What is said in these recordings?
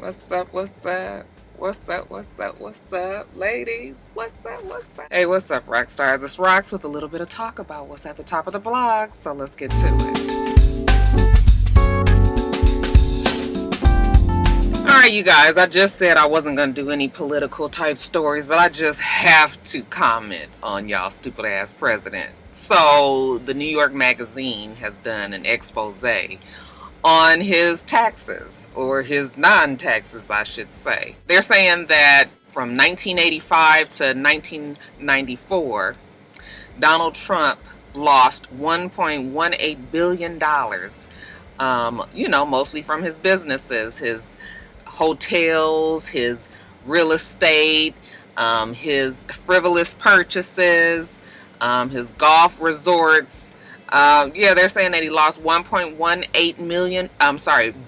What's up, what's up? What's up, what's up, what's up, ladies? What's up, what's up? Hey, what's up, rock stars? It's Rocks with a little bit of talk about what's at the top of the blog, so let's get to it. Alright, you guys, I just said I wasn't going to do any political type stories, but I just have to comment on y'all stupid ass president. So, the New York Magazine has done an expose on his taxes, or his non-taxes, I should say. They're saying that from 1985 to 1994, Donald Trump lost $1.18 billion, mostly from his businesses, his hotels, his real estate, his frivolous purchases, his golf resorts. They're saying that he lost $1.18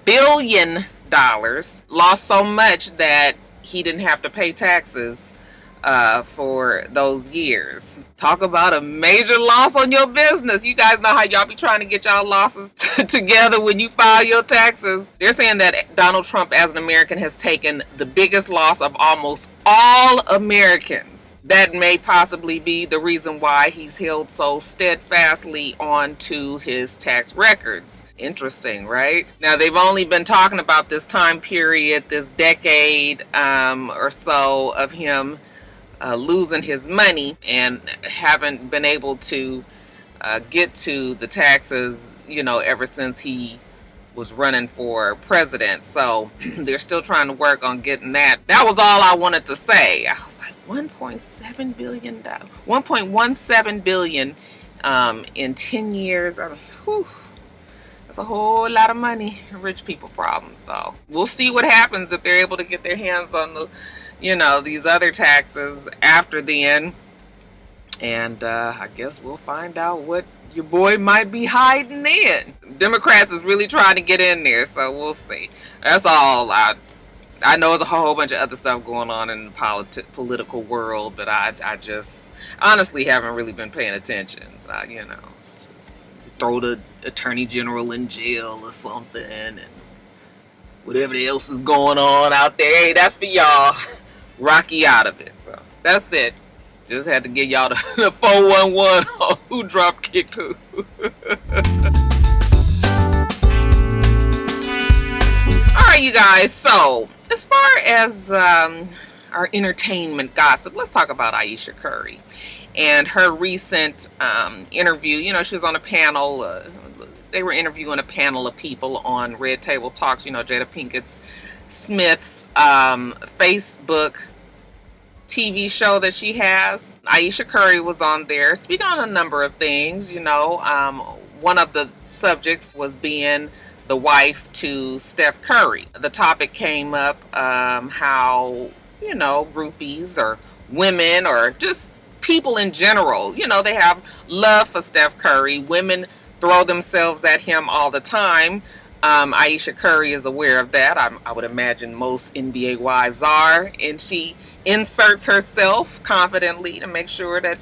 billion. Lost so much that he didn't have to pay taxes for those years. Talk about a major loss on your business. You guys know how y'all be trying to get y'all losses together when you file your taxes. They're saying that Donald Trump as an American has taken the biggest loss of almost all Americans. That may possibly be the reason why he's held so steadfastly on to his tax records. Interesting, right? Now, they've only been talking about this time period, this decade or so of him losing his money and haven't been able to get to the taxes, ever since he was running for president. So they're still trying to work on getting that. That was all I wanted to say. I was like, $1.7 billion, $1.17 billion in 10 years. I mean, whew, that's a whole lot of money. Rich people problems, though. We'll see what happens if they're able to get their hands on the, these other taxes after the end. And I guess we'll find out what your boy might be hiding in. Democrats is really trying to get in there, so we'll see. That's all. I know there's a whole bunch of other stuff going on in the political world, but I just honestly haven't really been paying attention. So, it's just, throw the attorney general in jail or something, and whatever else is going on out there. Hey, that's for y'all. Rocky out of it. So that's it. Just had to get y'all the 411 on who drop kicked who. Alright, you guys, so as far as our entertainment gossip, let's talk about Ayesha Curry and her recent interview. She was on a panel. They were interviewing a panel of people on Red Table Talks, Jada Pinkett Smith's Facebook TV show that she has. Ayesha Curry was on there speaking on a number of things. One of the subjects was being the wife to Steph Curry. The topic came up how, groupies or women or just people in general, they have love for Steph Curry. Women throw themselves at him all the time. Ayesha Curry is aware of that. I would imagine most NBA wives are, and she inserts herself confidently to make sure that,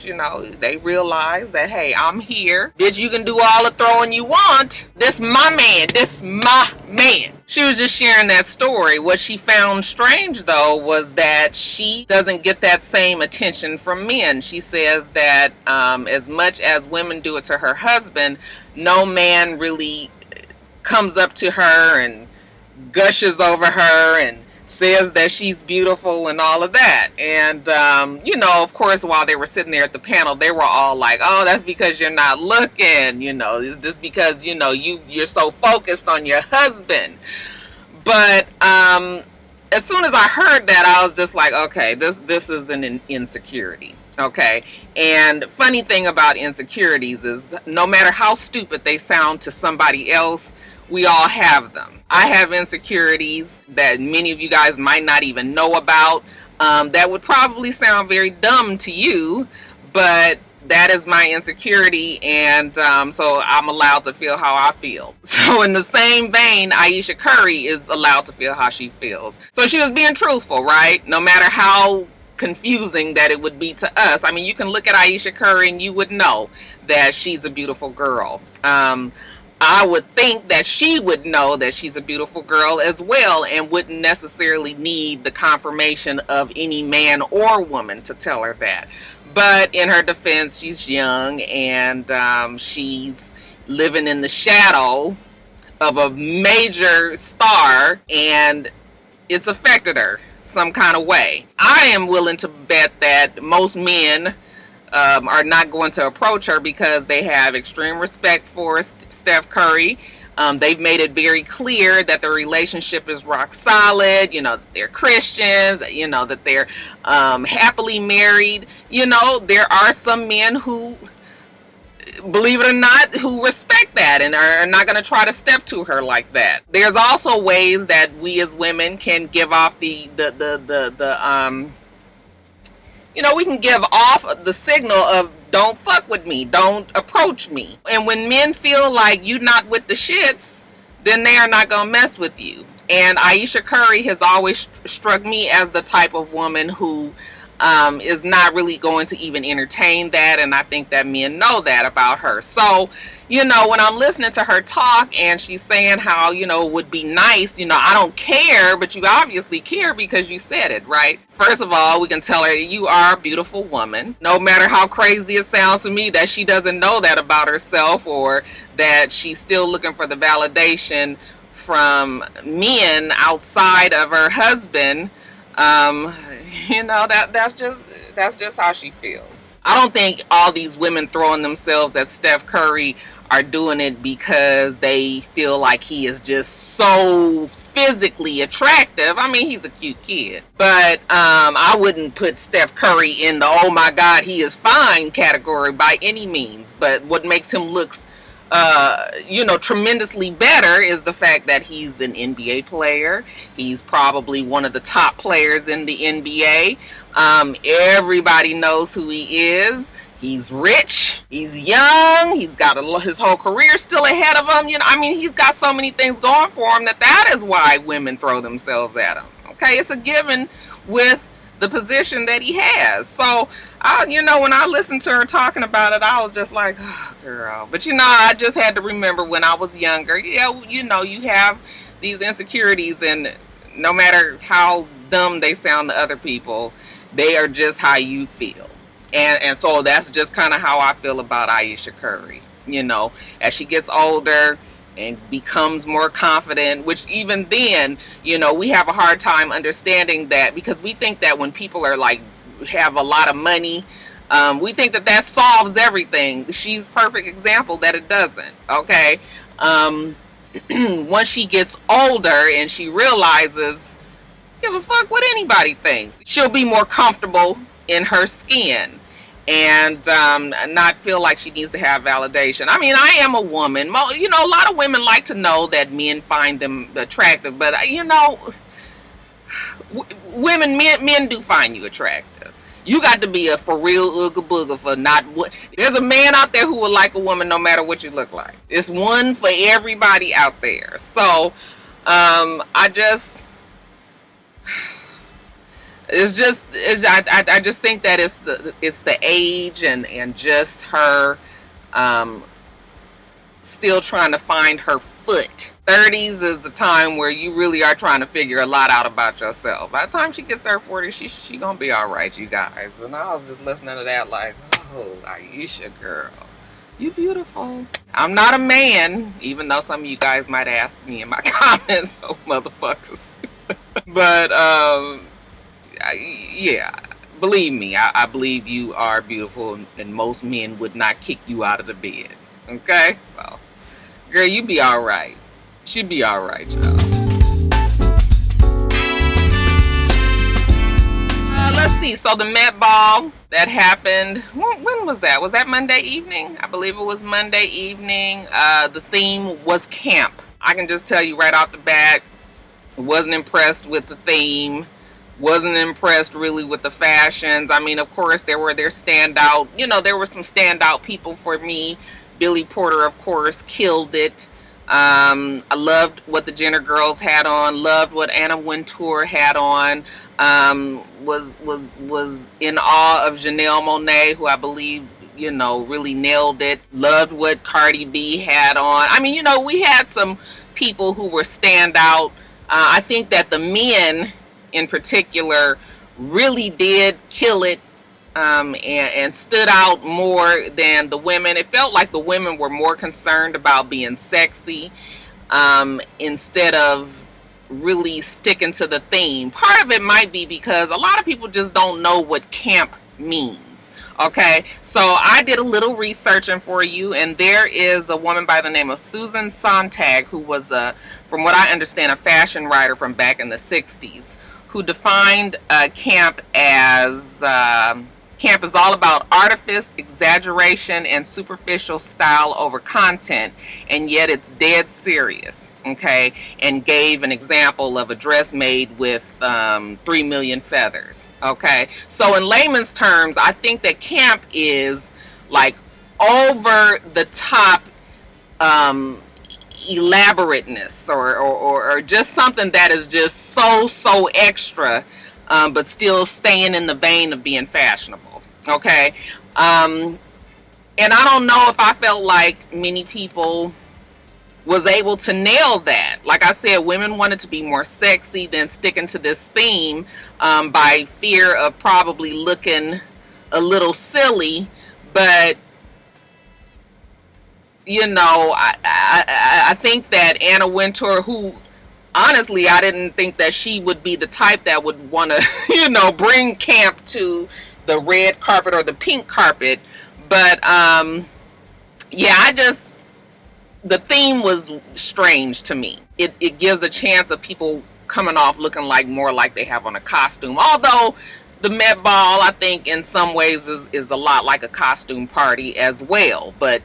they realize that, hey, I'm here. Bitch, you can do all the throwing you want. This my man. This my man. She was just sharing that story. What she found strange, though, was that she doesn't get that same attention from men. She says that as much as women do it to her husband, no man really comes up to her and gushes over her and says that she's beautiful and all of that. And of course, while they were sitting there at the panel, they were all like, oh, that's because you're not looking, it's just because you're so focused on your husband. But as soon as I heard that, I was just like, okay, this is an insecurity. Okay, and funny thing about insecurities is no matter how stupid they sound to somebody else, we all have them. I have insecurities that many of you guys might not even know about, that would probably sound very dumb to you, but that is my insecurity, and so I'm allowed to feel how I feel. So in the same vein, Ayesha Curry is allowed to feel how she feels. So she was being truthful, right? No matter how confusing that it would be to us. I mean, you can look at Ayesha Curry and you would know that she's a beautiful girl. I would think that she would know that she's a beautiful girl as well and wouldn't necessarily need the confirmation of any man or woman to tell her that. But in her defense, she's young and she's living in the shadow of a major star, and it's affected her some kind of way. I am willing to bet that most men are not going to approach her because they have extreme respect for Steph Curry. They've made it very clear that the relationship is rock solid, you know, that they're Christians, you know, that they're happily married. You know, there are some men who, believe it or not, who respect that and are not going to try to step to her like that. There's also ways that we as women can give off you know, we can give off the signal of don't fuck with me, don't approach me. And when men feel like you're not with the shits, then they are not gonna mess with you. And Ayesha Curry has always struck me as the type of woman who is not really going to even entertain that, and I think that men know that about her. So, you know, when I'm listening to her talk and she's saying how, you know, it would be nice, you know, I don't care, but you obviously care because you said it, right? First of all, we can tell her you are a beautiful woman. No matter how crazy it sounds to me that she doesn't know that about herself, or that she's still looking for the validation from men outside of her husband. You know, that's just how she feels. I don't think all these women throwing themselves at Steph Curry are doing it because they feel like he is just so physically attractive. I mean, he's a cute kid, but I wouldn't put Steph Curry in the oh my god he is fine category by any means. But what makes him look you know, tremendously better is the fact that he's an NBA player. He's probably one of the top players in the NBA. Everybody knows who he is. He's rich. He's young. He's got his whole career still ahead of him. You know, I mean, he's got so many things going for him that is why women throw themselves at him. Okay, it's a given with the position that he has. So, you know, when I listened to her talking about it, I was just like, oh, girl. But, you know, I just had to remember when I was younger, yeah, you know, you have these insecurities, and no matter how dumb they sound to other people, they are just how you feel. And so that's just kind of how I feel about Ayesha Curry. You know, as she gets older and becomes more confident, which even then, you know, we have a hard time understanding that, because we think that when people are like, have a lot of money, we think that solves everything. She's a perfect example that it doesn't. Okay. Once she gets older and she realizes, give a fuck what anybody thinks, she'll be more comfortable in her skin and not feel like she needs to have validation. I mean, I am a woman. You know, a lot of women like to know that men find them attractive, but you know, men do find you attractive. You got to be a for real ooga booga for not. There's a man out there who will like a woman no matter what you look like. It's one for everybody out there. So I just think that it's the age and just her still trying to find her foot. 30s is the time where you really are trying to figure a lot out about yourself. By the time she gets to her 40s, she gonna be all right, you guys. And I was just listening to that like, oh, Ayesha, girl, you beautiful. I'm not a man, even though some of you guys might ask me in my comments, oh motherfuckers. But yeah, believe me, I believe you are beautiful, and most men would not kick you out of the bed. Okay, so girl, you be all right. She'd be all right, y'all. Let's see. So the Met Ball that happened, when was that? Was that Monday evening? I believe it was Monday evening. The theme was camp. I can just tell you right off the bat, wasn't impressed with the theme. Wasn't impressed really with the fashions. I mean, of course, there were some standout people for me. Billy Porter, of course, killed it. I loved what the Jenner girls had on. Loved what Anna Wintour had on. Was in awe of Janelle Monáe, who I believe you know, really nailed it. Loved what Cardi B had on. I mean, you know, we had some people who were standout. I think that the men in particular really did kill it, and stood out more than the women. It felt like the women were more concerned about being sexy, instead of really sticking to the theme. Part of it might be because a lot of people just don't know what camp means. Okay, so I did a little researching for you, and there is a woman by the name of Susan Sontag, who was from what I understand, a fashion writer from back in the 60s, who defined camp as camp is all about artifice, exaggeration, and superficial style over content, and yet it's dead serious. Okay, and gave an example of a dress made with 3 million feathers. Okay, so in layman's terms, I think that camp is like over the top elaborateness, or just something that is just so extra, but still staying in the vein of being fashionable. Okay, and I don't know if I felt like many people was able to nail that. Like I said, women wanted to be more sexy than sticking to this theme, by fear of probably looking a little silly. But you know, I think that Anna Wintour, who honestly I didn't think that she would be the type that would want to, you know, bring camp to the red carpet or the pink carpet, but yeah, the theme was strange to me. It gives a chance of people coming off looking like more like they have on a costume, although the Met Ball, I think, in some ways is a lot like a costume party as well. But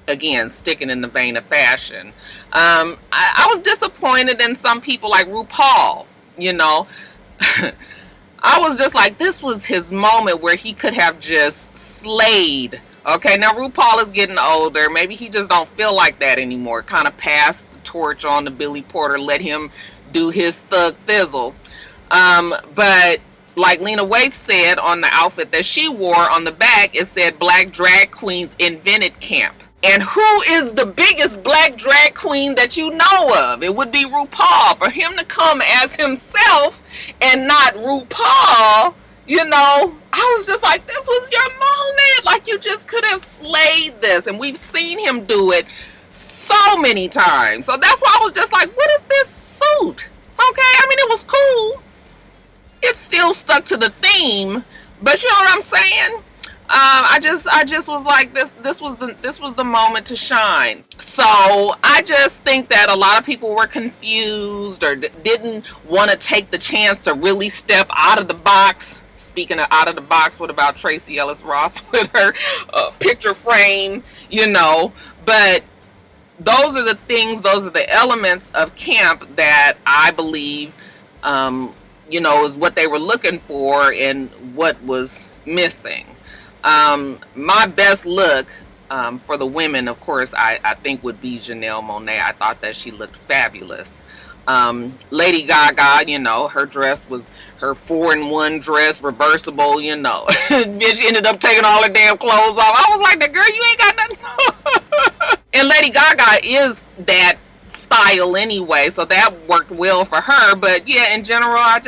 again, sticking in the vein of fashion, I was disappointed in some people like RuPaul. You know, I was just like, this was his moment where he could have just slayed. Okay, now RuPaul is getting older. Maybe he just don't feel like that anymore. Kind of passed the torch on to Billy Porter. Let him do his thug thizzle. But like Lena Waithe said on the outfit that she wore, on the back it said Black Drag Queens Invented Camp. And who is the biggest black drag queen that you know of? It would be RuPaul. For him to come as himself and not RuPaul, you know, I was just like, this was your moment. Like, you just could have slayed this. And we've seen him do it so many times. So that's why I was just like, what is this suit? Okay, I mean, it was cool. It still stuck to the theme, but you know what I'm saying? I just was like, this was the moment to shine. So I just think that a lot of people were confused or didn't want to take the chance to really step out of the box. Speaking of out of the box, what about Tracy Ellis Ross with her picture frame, you know? But those are the things, those are the elements of camp that I believe, you know, is what they were looking for and what was missing. My best look for the women, of course, I think would be Janelle Monáe. I thought that she looked fabulous. Lady Gaga, you know, her dress was her 4-in-1 dress, reversible, you know. Bitch ended up taking all her damn clothes off. I was like, the girl, you ain't got nothing. And Lady Gaga is that style anyway, so that worked well for her. But yeah, in general, I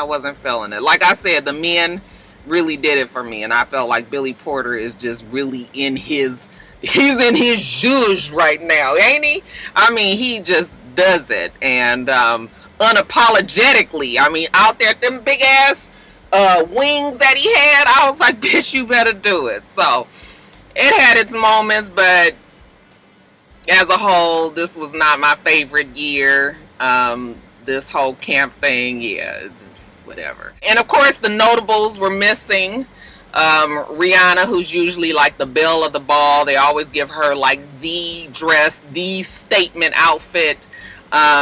wasn't feeling it. Like I said, the men really did it for me, and I felt like Billy Porter is just really he's in his zhuzh right now, ain't he? I mean, he just does it, and unapologetically. I mean, out there, them big ass wings that he had, I was like, bitch, you better do it. So it had its moments, but as a whole, this was not my favorite year. This whole camp thing, yeah, whatever. And of course, the notables were missing. Rihanna, who's usually like the belle of the ball, they always give her like the dress, the statement outfit.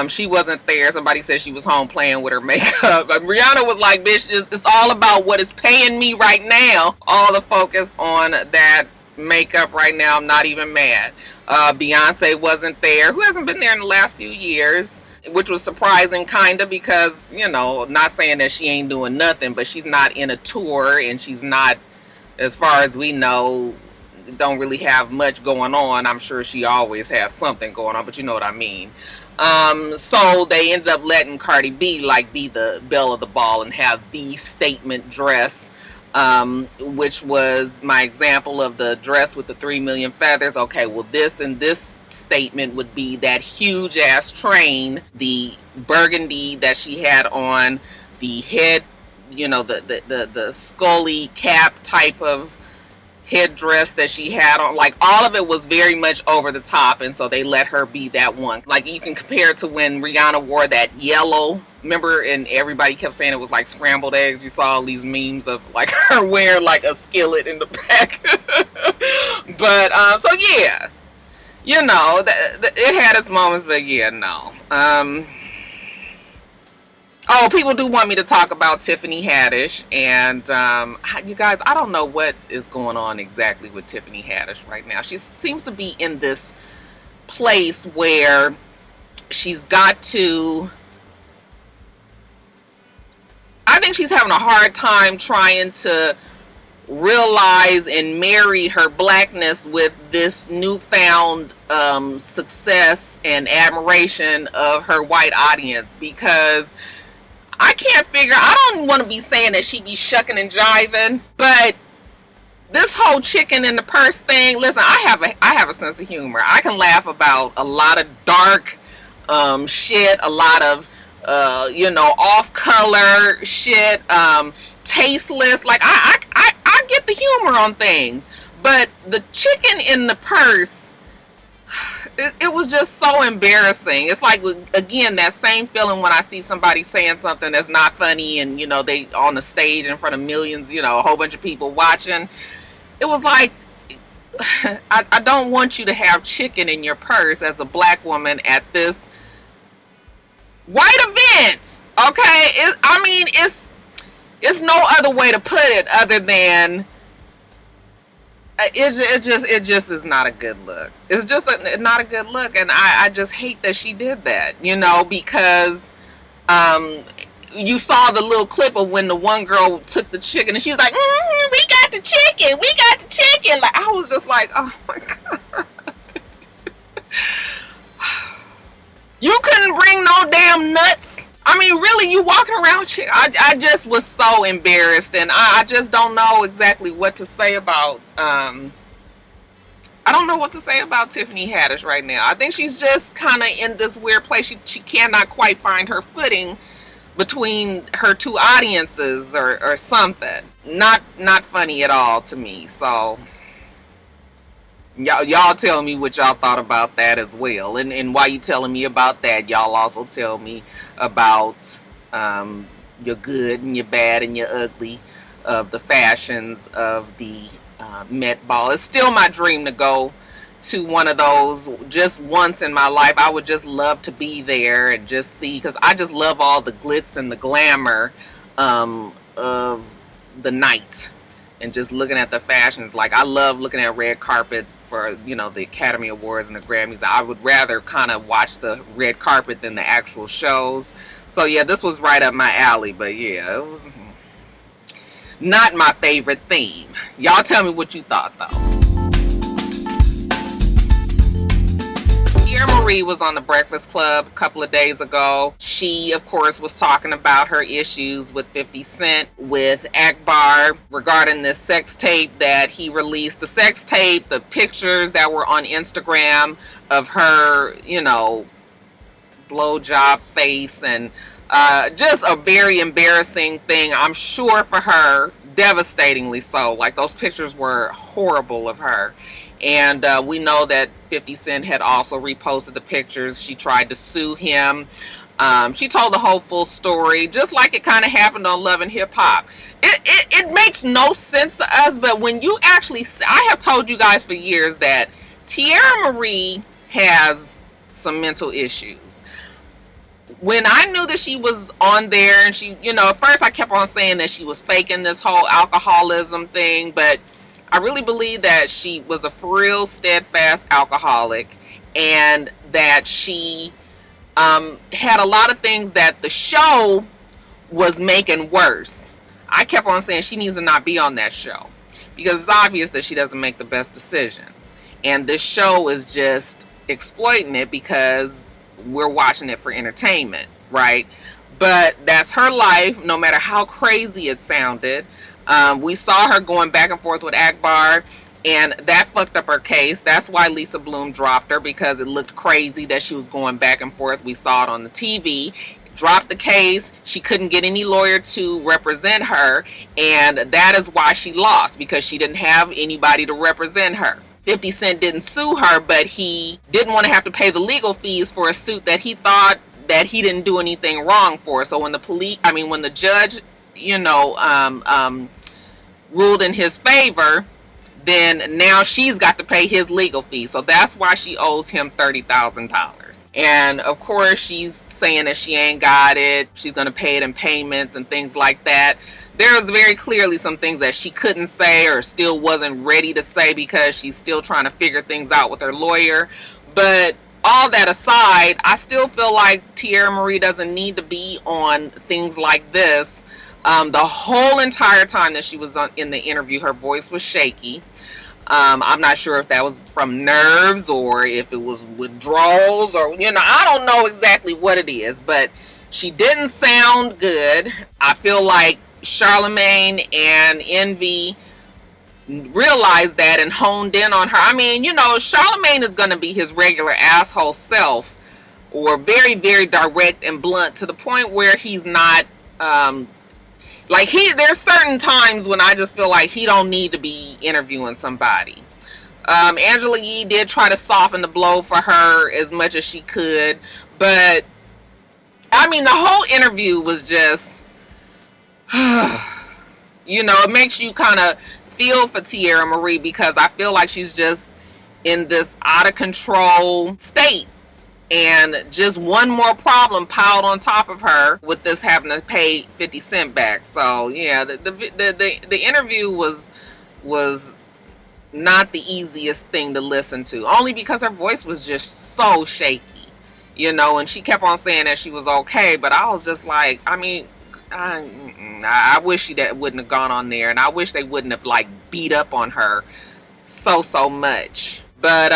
She wasn't there. Somebody said she was home playing with her makeup. But Rihanna was like, bitch, it's all about what is paying me right now. All the focus on that makeup right now. I'm not even mad. Beyonce wasn't there, who hasn't been there in the last few years. which was surprising kind of because, you know, not saying that she ain't doing nothing, but she's not in a tour and she's not, as far as we know, don't really have much going on. I'm sure she always has something going on, but you know what I mean. So they ended up letting Cardi B like be the belle of the ball and have the statement dress, which was my example of the dress with the 3 million feathers. Okay, well this statement would be that huge ass train, the burgundy that she had on, the head, you know, the scully cap type of headdress that she had on. Like, all of it was very much over the top, and so they let her be that one. Like, you can compare it to when Rihanna wore that yellow, remember, and everybody kept saying it was like scrambled eggs. You saw all these memes of like her wearing like a skillet in the back. But so yeah, you know, it had its moments, but yeah, no. Oh, people do want me to talk about Tiffany Haddish, and you guys, I don't know what is going on exactly with Tiffany Haddish right now. She seems to be in this place where she's got to, I think she's having a hard time trying to realize and marry her blackness with this newfound success and admiration of her white audience, because I can't figure, I don't want to be saying that she be shucking and jiving, but this whole chicken in the purse thing, listen, I have a sense of humor. I can laugh about a lot of dark shit, a lot of you know, off color shit, tasteless. Like, I get the humor on things, but the chicken in the purse, it was just so embarrassing. It's like, again, that same feeling when I see somebody saying something that's not funny and, you know, they on the stage in front of millions, you know, a whole bunch of people watching. It was like, I don't want you to have chicken in your purse as a black woman at this white event. Okay? I mean, it's no other way to put it other than it just is not a good look. It's just not a good look, and I just hate that she did that, you know, because you saw the little clip of when the one girl took the chicken and she was like, we got the chicken, like, I was just like, oh my god. You couldn't bring no damn nuts. I mean, really, you walking around, I just was so embarrassed, and I just don't know exactly what to say about, I don't know what to say about Tiffany Haddish right now. I think she's just kind of in this weird place. She cannot quite find her footing between her two audiences or something. Not funny at all to me, so y'all tell me what y'all thought about that as well, and while you telling me about that, y'all also tell me about your good and your bad and your ugly of the fashions of the Met Ball. It's still my dream to go to one of those just once in my life. I would just love to be there and just see, because I just love all the glitz and the glamour of the night. And just looking at the fashions, like, I love looking at red carpets for, you know, the Academy Awards and the Grammys. I would rather kind of watch the red carpet than the actual shows. So yeah, this was right up my alley. But yeah, it was not my favorite theme. Y'all tell me what you thought though. Teairra Murray was on the Breakfast Club a couple of days ago. She, of course, was talking about her issues with 50 Cent, with Akbar, regarding this sex tape that he released. The sex tape, the pictures that were on Instagram of her, you know, blowjob face, and just a very embarrassing thing, I'm sure, for her, devastatingly so. Like, those pictures were horrible of her. And we know that 50 Cent had also reposted the pictures. She tried to sue him. She told the whole full story, just like it kind of happened on Love and Hip Hop. It makes no sense to us, but when you actually, I have told you guys for years that Teairra Murray has some mental issues. When I knew that she was on there, and she, you know, at first I kept on saying that she was faking this whole alcoholism thing, but I really believe that she was a for real steadfast alcoholic, and that she had a lot of things that the show was making worse. I kept on saying she needs to not be on that show because it's obvious that she doesn't make the best decisions. And this show is just exploiting it because we're watching it for entertainment, right? But that's her life, no matter how crazy it sounded. We saw her going back and forth with Akbar, and that fucked up her case. That's why Lisa Bloom dropped her, because it looked crazy that she was going back and forth. We saw it on the TV. Dropped the case. She couldn't get any lawyer to represent her, and that is why she lost, because she didn't have anybody to represent her. 50 Cent didn't sue her, but he didn't want to have to pay the legal fees for a suit that he thought that he didn't do anything wrong for. So when the judge, ruled in his favor, then now she's got to pay his legal fees. So that's why she owes him $30,000. And of course she's saying that she ain't got it. She's going to pay it in payments and things like that. There's very clearly some things that she couldn't say or still wasn't ready to say because she's still trying to figure things out with her lawyer. But all that aside, I still feel like Teairra Murray doesn't need to be on things like this. The whole entire time that she was in the interview, her voice was shaky. I'm not sure if that was from nerves or if it was withdrawals or, I don't know exactly what it is, but she didn't sound good. I feel like Charlemagne and Envy realized that and honed in on her. I mean, Charlemagne is going to be his regular asshole self, or very, very direct and blunt, to the point where he's not, there's certain times when I just feel like he don't need to be interviewing somebody. Angela Yee did try to soften the blow for her as much as she could, but I mean, the whole interview was just, it makes you kind of feel for Teairra Murray, because I feel like she's just in this out of control state, and just one more problem piled on top of her with this having to pay 50 Cent back. So yeah, the interview was not the easiest thing to listen to, only because her voice was just so shaky, and she kept on saying that she was okay, but I was just like, I mean, I wish she wouldn't have gone on there, and I wish they wouldn't have beat up on her so much. But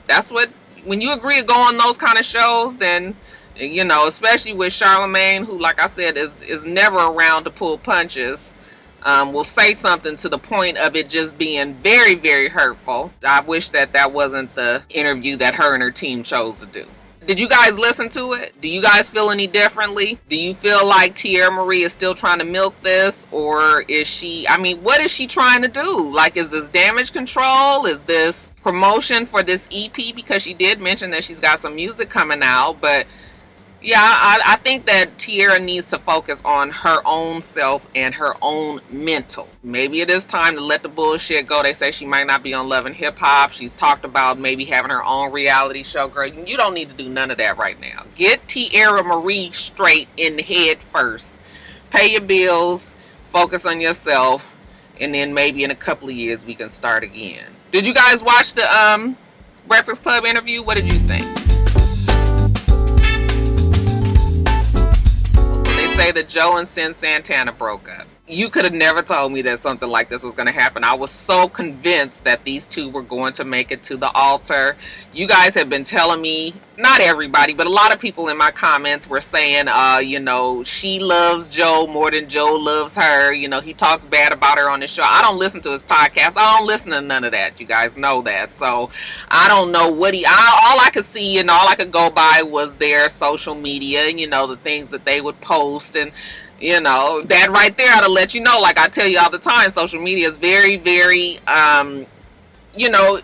that's what, when you agree to go on those kind of shows, then especially with Charlemagne, who, like I said, is never around to pull punches, will say something to the point of it just being very, very hurtful. I wish that wasn't the interview that her and her team chose to do. Did you guys listen to it? Do you guys feel any differently? Do you feel like Teairra Murray is still trying to milk this? Or is she, what is she trying to do? Is this damage control? Is this promotion for this EP? Because she did mention that she's got some music coming out. But yeah, I think that Teairra needs to focus on her own self and her own mental. Maybe it is time to let the bullshit go. They say she might not be on Love and Hip Hop. She's talked about maybe having her own reality show. Girl, you don't need to do none of that right now. Get Teairra Murray straight in the head first. Pay your bills, focus on yourself, and then maybe in a couple of years we can start again. Did you guys watch the Breakfast Club interview? What did you think? Say that Joe and Cyn Santana broke up. You could have never told me that something like this was going to happen. I was so convinced that these two were going to make it to the altar. You guys have been telling me, not everybody, but a lot of people in my comments were saying, she loves Joe more than Joe loves her. He talks bad about her on his show. I don't listen to his podcast. I don't listen to none of that. You guys know that. So I don't know what all I could see and all I could go by was their social media and, the things that they would post, and that right there ought to let you know, like I tell you all the time, social media is very, very,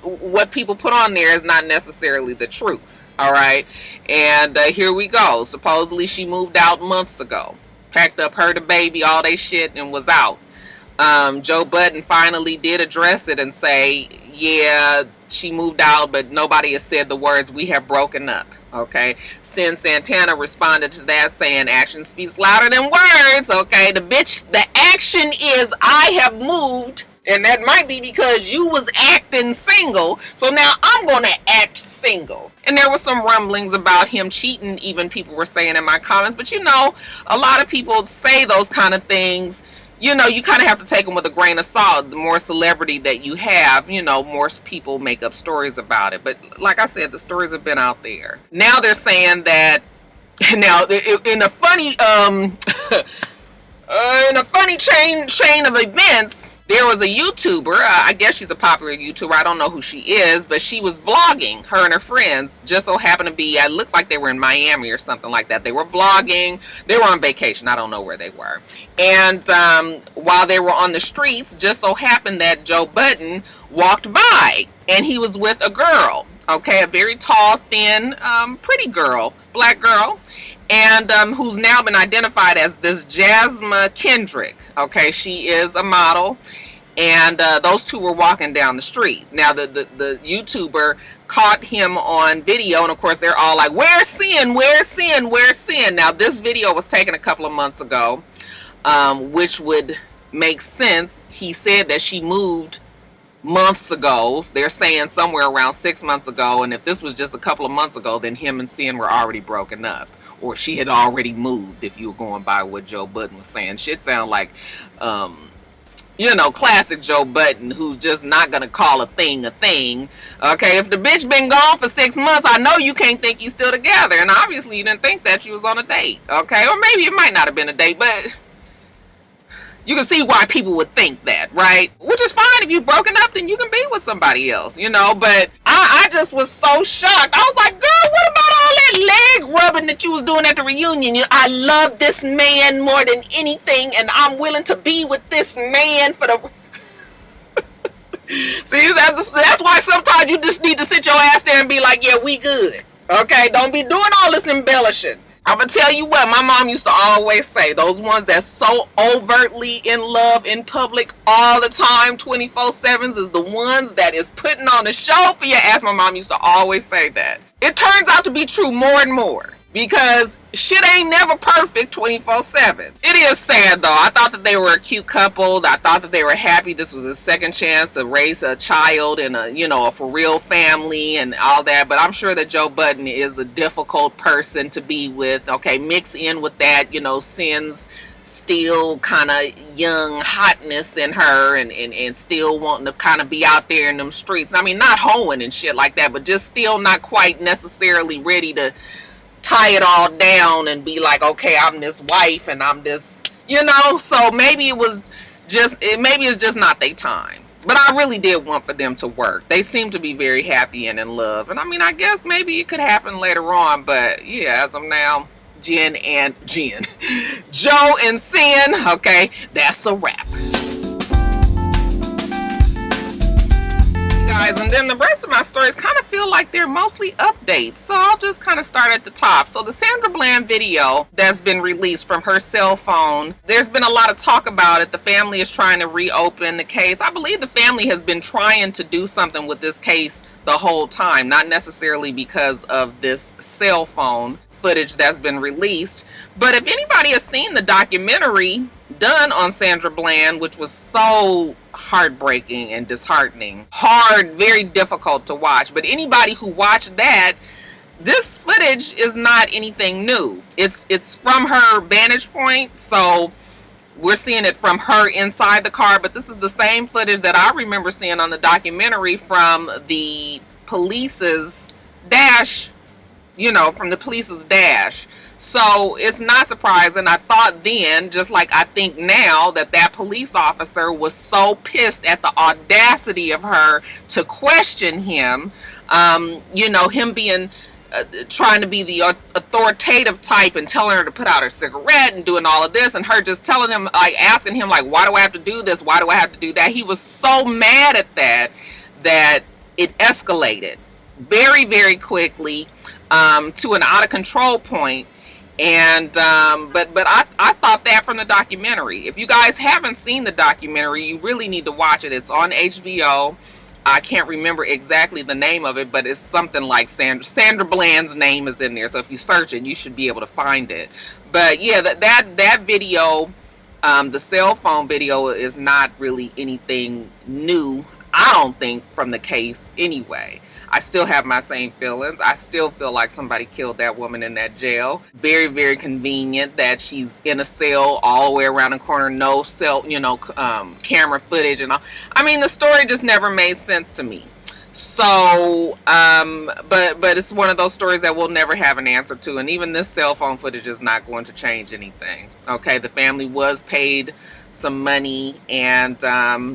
what people put on there is not necessarily the truth. All right. And here we go. Supposedly she moved out months ago, packed up her, the baby, all they shit, and was out. Joe Budden finally did address it and say, yeah, she moved out, but nobody has said the words, we have broken up. Okay. Cyn Santana responded to that saying, action speaks louder than words. Okay. The action is, I have moved And that might be because you was acting single, so now I'm gonna act single. And there were some rumblings about him cheating, even people were saying in my comments. But you know, a lot of people say those kind of things. You know, you kind of have to take them with a grain of salt. The more celebrity that you have, you know, more people make up stories about it. But like I said, the stories have been out there. Now they're saying that, now in a funny chain of events, there was a YouTuber, I guess she's a popular YouTuber, I don't know who she is, but she was vlogging, her and her friends, just so happened to be, it looked like they were in Miami or something like that. They were vlogging, they were on vacation, I don't know where they were. And while they were on the streets, just so happened that Joe Budden walked by, and he was with a girl, okay, a very tall, thin, pretty girl, black girl, and who's now been identified as this Jasmine Kendrick. Okay, she is a model, and those two were walking down the street. Now the YouTuber caught him on video, and of course they're all like, "Where's Cyn? Where's Cyn? Where's Cyn?" Now this video was taken a couple of months ago, which would make sense. He said that she moved months ago. They're saying somewhere around 6 months ago, and if this was just a couple of months ago, then him and Cyn were already broken up, or she had already moved, if you were going by what Joe Budden was saying. Shit sound like you know, classic Joe Budden, who's just not gonna call a thing a thing. Okay, if the bitch been gone for 6 months, I know you can't think you still together, and obviously you didn't think that you was on a date. Okay, or maybe it might not have been a date, but you can see why people would think that, right? Which is fine. If you've broken up, then you can be with somebody else, you know. But I just was so shocked. I was like, girl, what about all that leg rubbing that you was doing at the reunion? I love this man more than anything, and I'm willing to be with this man for the... See, that's why sometimes you just need to sit your ass there and be like, yeah, we good. Okay, don't be doing all this embellishing. I'm gonna tell you what, my mom used to always say, those ones that's so overtly in love in public all the time, 24/7s, is the ones that is putting on a show for your ass. My mom used to always say that. It turns out to be true more and more, because shit ain't never perfect 24/7. It is sad though. I thought that they were a cute couple. I thought that they were happy. This was a second chance to raise a child in a, you know, a for real family and all that. But I'm sure that Joe Budden is a difficult person to be with. Okay, mix in with that, you know, Cyn's still kind of young hotness in her, and still wanting to kind of be out there in them streets. I mean, not hoeing and shit like that, but just still not quite necessarily ready to tie it all down and be like, okay, I'm this wife and I'm this, you know. So maybe it's just not their time. But I really did want for them to work. They seem to be very happy and in love, and I mean, I guess maybe it could happen later on. But yeah, as of now, Joe and Cyn, okay, that's a wrap. Guys, and then the rest of my stories kind of feel like they're mostly updates, so I'll just kind of start at the top. So the Sandra Bland video that's been released from her cell phone, there's been a lot of talk about it. The family is trying to reopen the case. I believe the family has been trying to do something with this case the whole time, not necessarily because of this cell phone footage that's been released. But if anybody has seen the documentary done on Sandra Bland, which was so heartbreaking and disheartening, hard, very difficult to watch, but anybody who watched that, this footage is not anything new. It's from her vantage point, so we're seeing it from her inside the car, but this is the same footage that I remember seeing on the documentary from the police's dash, you know, from the police's dash. So it's not surprising. I thought then, just like I think now, that that police officer was so pissed at the audacity of her to question him, you know, him being trying to be the authoritative type and telling her to put out her cigarette and doing all of this, and her just telling him, like, asking him, like, why do I have to do this? Why do I have to do that? He was so mad at that it escalated very, very quickly to an out of control point. And but I thought that from the documentary. If you guys haven't seen the documentary, you really need to watch it. It's on HBO. I can't remember exactly the name of it, but it's something like Sandra Bland's name is in there. So if you search it, you should be able to find it. But yeah, that video The cell phone video is not really anything new, I don't think, from the case anyway. I still have my same feelings. I still feel like somebody killed that woman in that jail. Very, very convenient that she's in a cell all the way around the corner, no cell, camera footage and all. I mean, the story just never made sense to me. So, but it's one of those stories that we'll never have an answer to. And even this cell phone footage is not going to change anything. Okay, the family was paid some money, and I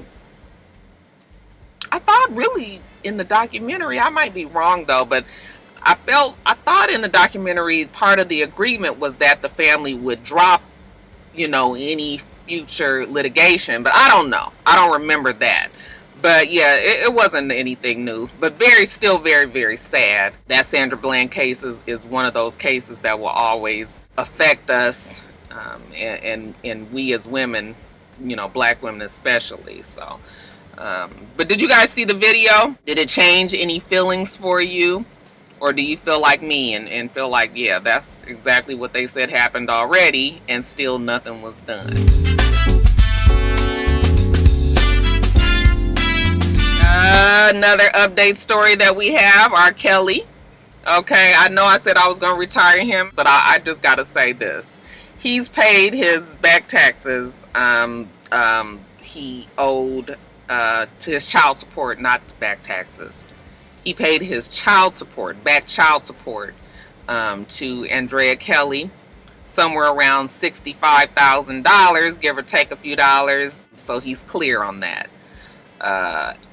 thought really in the documentary, I might be wrong though, but I thought in the documentary part of the agreement was that the family would drop, any future litigation, but I don't know. I don't remember that. But yeah, it wasn't anything new, but still very, very sad. That Sandra Bland case is one of those cases that will always affect us, and we as women, black women especially. So, but did you guys see the video? Did it change any feelings for you? Or do you feel like me and feel like, yeah, that's exactly what they said happened already, and still nothing was done? Another update story that we have, R. Kelly. Okay, I know I said I was going to retire him, but I just got to say this. He's paid his back taxes. He owed to his child support, not back taxes. He paid his back child support to Andrea Kelly, somewhere around $65,000, give or take a few dollars. So he's clear on that.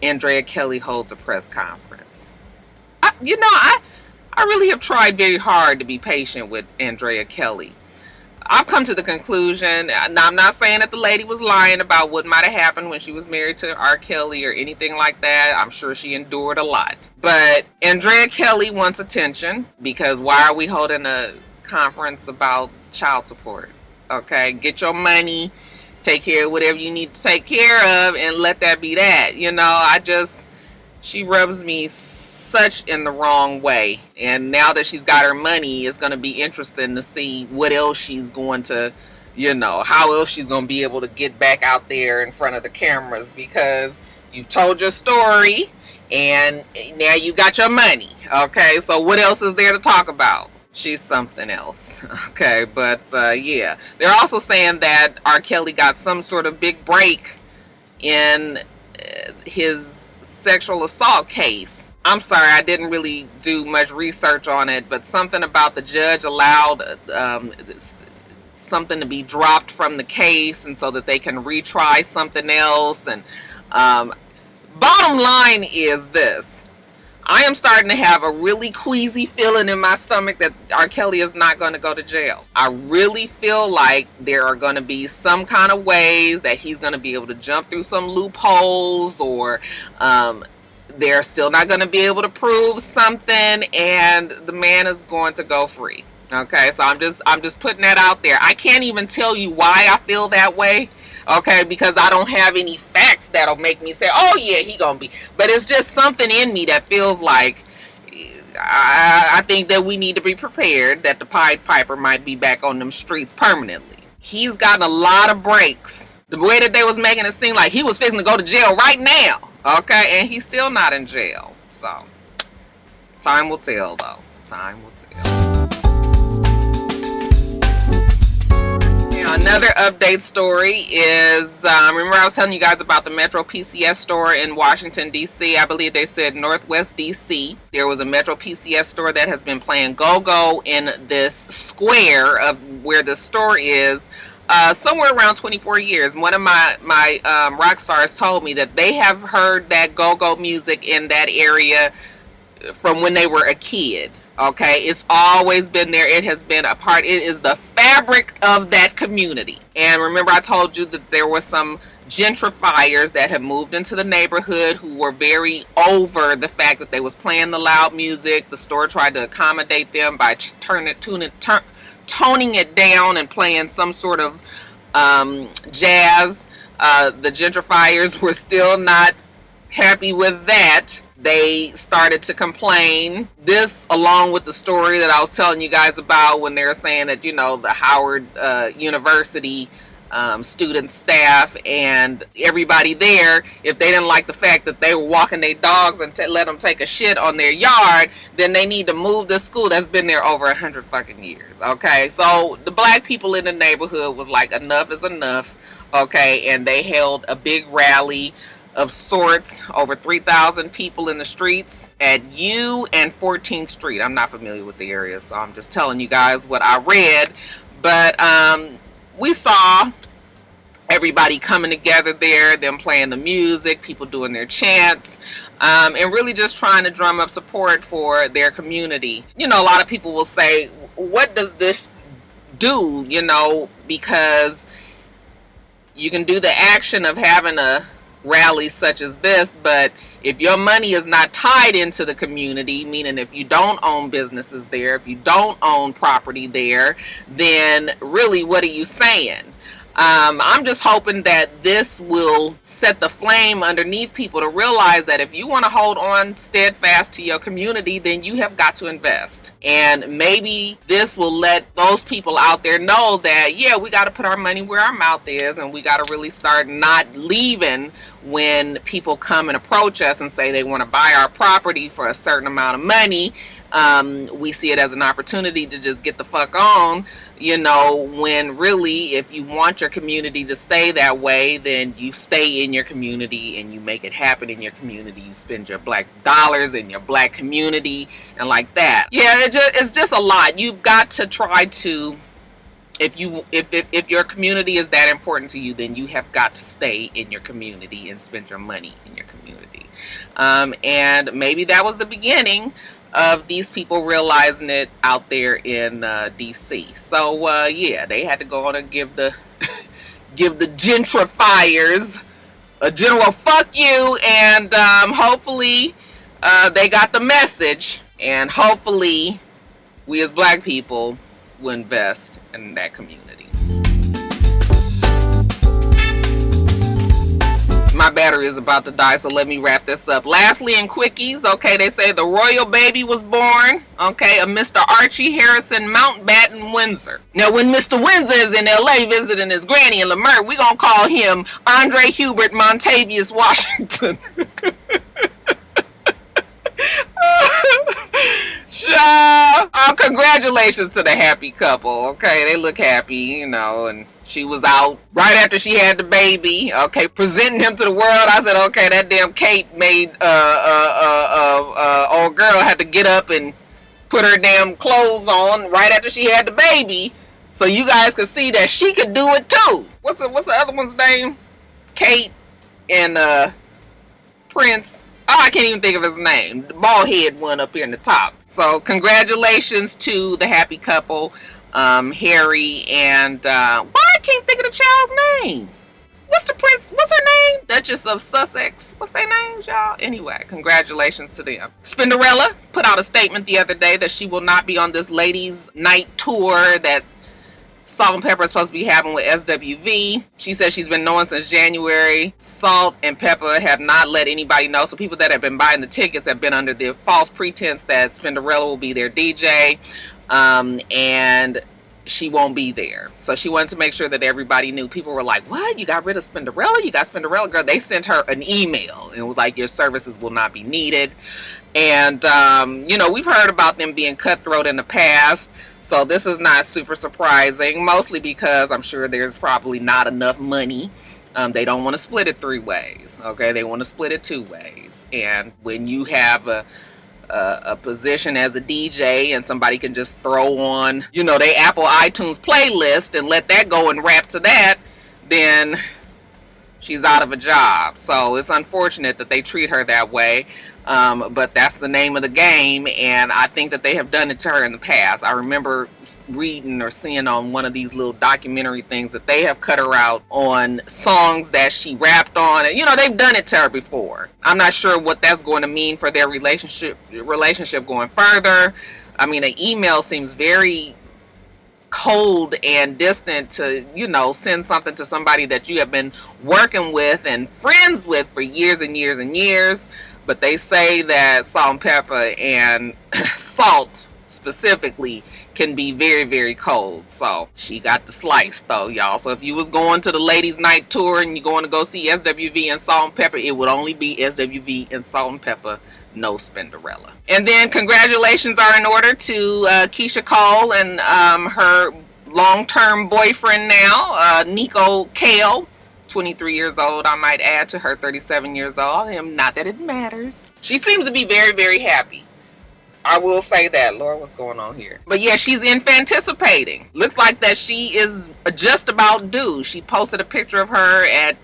Andrea Kelly holds a press conference. I really have tried very hard to be patient with Andrea Kelly. I've come to the conclusion, now I'm not saying that the lady was lying about what might have happened when she was married to R. Kelly or anything like that. I'm sure she endured a lot. But Andrea Kelly wants attention, because why are we holding a conference about child support? Okay, get your money, take care of whatever you need to take care of, and let that be that. She rubs me such in the wrong way. And now that she's got her money, it's going to be interesting to see what else she's going to, how else she's going to be able to get back out there in front of the cameras, because you've told your story and now you got your money. Okay, so what else is there to talk about? She's something else. Okay, but yeah, they're also saying that R. Kelly got some sort of big break in his sexual assault case. I'm sorry, I didn't really do much research on it, but something about the judge allowed something to be dropped from the case, and so that they can retry something else. And bottom line is this: I am starting to have a really queasy feeling in my stomach that R. Kelly is not going to go to jail. I really feel like there are going to be some kind of ways that he's going to be able to jump through some loopholes, or they're still not going to be able to prove something, and the man is going to go free. Okay, so I'm just putting that out there. I can't even tell you why I feel that way. Okay, because I don't have any facts that'll make me say, oh yeah, he gonna be. But it's just something in me that feels like I think that we need to be prepared that the Pied Piper might be back on them streets permanently. He's gotten a lot of breaks. The way that they was making it seem like he was fixing to go to jail right now. Okay, and he's still not in jail. So, time will tell though. Time will tell. Another update story is, remember I was telling you guys about the Metro PCS store in Washington, D.C. I believe they said Northwest D.C. There was a Metro PCS store that has been playing go-go in this square of where the store is somewhere around 24 years. One of my rock stars told me that they have heard that go-go music in that area from when they were a kid. Okay, it's always been there. It has been a part. It is the fabric of that community. And remember I told you that there were some gentrifiers that had moved into the neighborhood who were very over the fact that they was playing the loud music. The store tried to accommodate them by toning it down and playing some sort of jazz. The gentrifiers were still not happy with that. They started to complain. This, along with the story that I was telling you guys about when they were saying that, the Howard University student, staff, and everybody there. If they didn't like the fact that they were walking their dogs and let them take a shit on their yard, then they need to move the school that's been there over 100 fucking years. Okay, so the black people in the neighborhood was like, enough is enough. Okay, and they held a big rally of sorts, over 3,000 people in the streets at U and 14th Street. I'm not familiar with the area, so I'm just telling you guys what I read. But we saw everybody coming together there, them playing the music, people doing their chants, and really just trying to drum up support for their community. You know, a lot of people will say, what does this do? You know, because you can do the action of having a rally such as this, but if your money is not tied into the community, meaning if you don't own businesses there, if you don't own property there, then really what are you saying? I'm just hoping that this will set the flame underneath people to realize that if you want to hold on steadfast to your community, then you have got to invest. And maybe this will let those people out there know that, yeah, we got to put our money where our mouth is, and we got to really start not leaving when people come and approach us and say they want to buy our property for a certain amount of money. We see it as an opportunity to just get the fuck on, you know, when really if you want your community to stay that way, then you stay in your community and you make it happen in your community. You spend your black dollars in your black community and like that. Yeah, it's just a lot. You've got to try to, if your community is that important to you, then you have got to stay in your community and spend your money in your community. And maybe that was the beginning of these people realizing it out there in DC. So yeah, they had to go on and give the give the gentrifiers a general fuck you, and hopefully they got the message, and hopefully we as black people will invest in that community. My battery is about to die, so let me wrap this up. Lastly, in Quickies, okay, they say the royal baby was born, okay, a Mr. Archie Harrison Mountbatten Windsor. Now, when Mr. Windsor is in LA visiting his granny in Leimert, we're going to call him Andre Hubert Montavious Washington. Congratulations to the happy couple, okay? They look happy, you know, and she was out right after she had the baby, okay, presenting him to the world. I said, okay, that damn Kate made old girl had to get up and put her damn clothes on right after she had the baby, so you guys could see that she could do it too. What's the other one's name? Kate and Prince. Oh, I can't even think of his name. The bald head one up here in the top. So congratulations to the happy couple, Harry and why I can't think of the child's name. What's her name? Duchess of Sussex. What's their names, y'all? Anyway, congratulations to them. Spinderella put out a statement the other day that she will not be on this ladies' night tour that Salt-N-Pepa is supposed to be having with SWV. She says she's been knowing since January. Salt-N-Pepa have not let anybody know. So people that have been buying the tickets have been under the false pretense that Spinderella will be their DJ. And she won't be there. So she wanted to make sure that everybody knew. People were like, what? You got rid of Spinderella? You got Spinderella? Girl, they sent her an email. And it was like, your services will not be needed. And, you know, we've heard about them being cutthroat in the past. So this is not super surprising, mostly because I'm sure there's probably not enough money. They don't want to split it 3 ways. Okay, they want to split it 2 ways. And when you have a position as a DJ and somebody can just throw on, you know, they Apple iTunes playlist and let that go and rap to that, then she's out of a job. So it's unfortunate that they treat her that way. But that's the name of the game, and I think that they have done it to her in the past. I remember reading or seeing on one of these little documentary things that they have cut her out on songs that she rapped on, and you know, they've done it to her before. I'm not sure what that's going to mean for their relationship going further. I mean, an email seems very cold and distant to, you know, send something to somebody that you have been working with and friends with for years and years and years. But they say that Salt-N-Pepa and Salt specifically can be very, very cold. So she got the slice though, y'all. So if you was going to the ladies night tour and you're going to go see SWV and Salt and Pepper, it would only be SWV and Salt and Pepper, no Spinderella. And then congratulations are in order to Keisha Cole and her long-term boyfriend now, Nico Kale, 23 years old, I might add, to her 37 years old. Not that it matters. She seems to be very, very happy. I will say that. Lord, what's going on here? But yeah, she's infanticipating. Looks like that she is just about due. She posted a picture of her at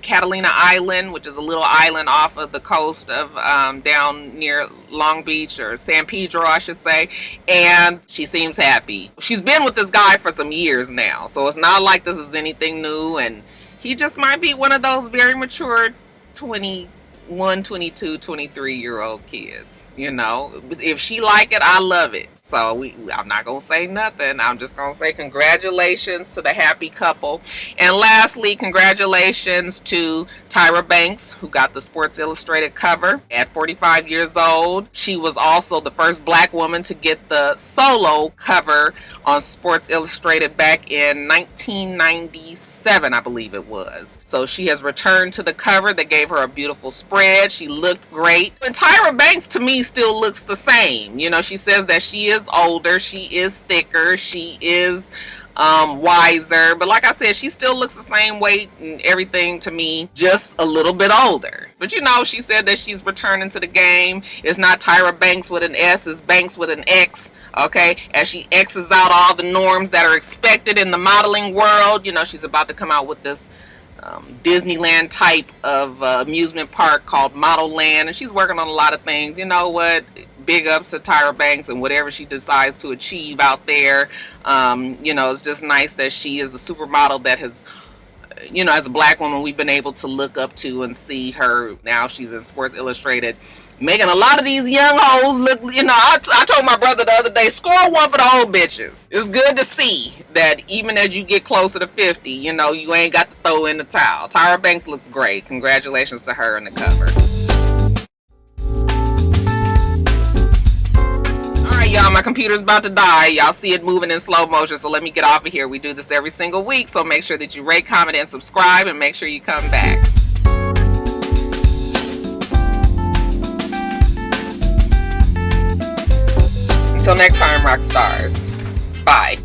Catalina Island, which is a little island off of the coast of down near Long Beach, or San Pedro, I should say. And she seems happy. She's been with this guy for some years now, so it's not like this is anything new. And he just might be one of those very mature 21, 22, 23-year-old kids. You know, if she like it, I love it. So I'm not going to say nothing. I'm just going to say congratulations to the happy couple. And lastly, congratulations to Teairra Banks, who got the Sports Illustrated cover at 45 years old. She was also the first black woman to get the solo cover on Sports Illustrated back in 1997, I believe it was. So she has returned to the cover. They gave her a beautiful spread. She looked great. And Teairra Banks, to me, still looks the same. You know, she says that she is older, she is thicker, she is wiser, but like I said, she still looks the same weight and everything to me, just a little bit older. But you know, she said that she's returning to the game. It's not Teairra Banks with an S, it's Banks with an X, okay? As she X's out all the norms that are expected in the modeling world. You know, she's about to come out with this Disneyland type of amusement park called Model Land, and she's working on a lot of things. You know what? Big ups to Teairra Banks and whatever she decides to achieve out there. You know, it's just nice that she is a supermodel that has, you know, as a black woman, we've been able to look up to and see her. Now she's in Sports Illustrated, making a lot of these young hoes look, you know, I told my brother the other day, score one for the old bitches. It's good to see that even as you get closer to 50, you know, you ain't got to throw in the towel. Teairra Banks looks great. Congratulations to her on the cover. Alright, y'all, my computer's about to die. Y'all see it moving in slow motion, so let me get off of here. We do this every single week, so make sure that you rate, comment, and subscribe, and make sure you come back. Until next time, rock stars. Bye.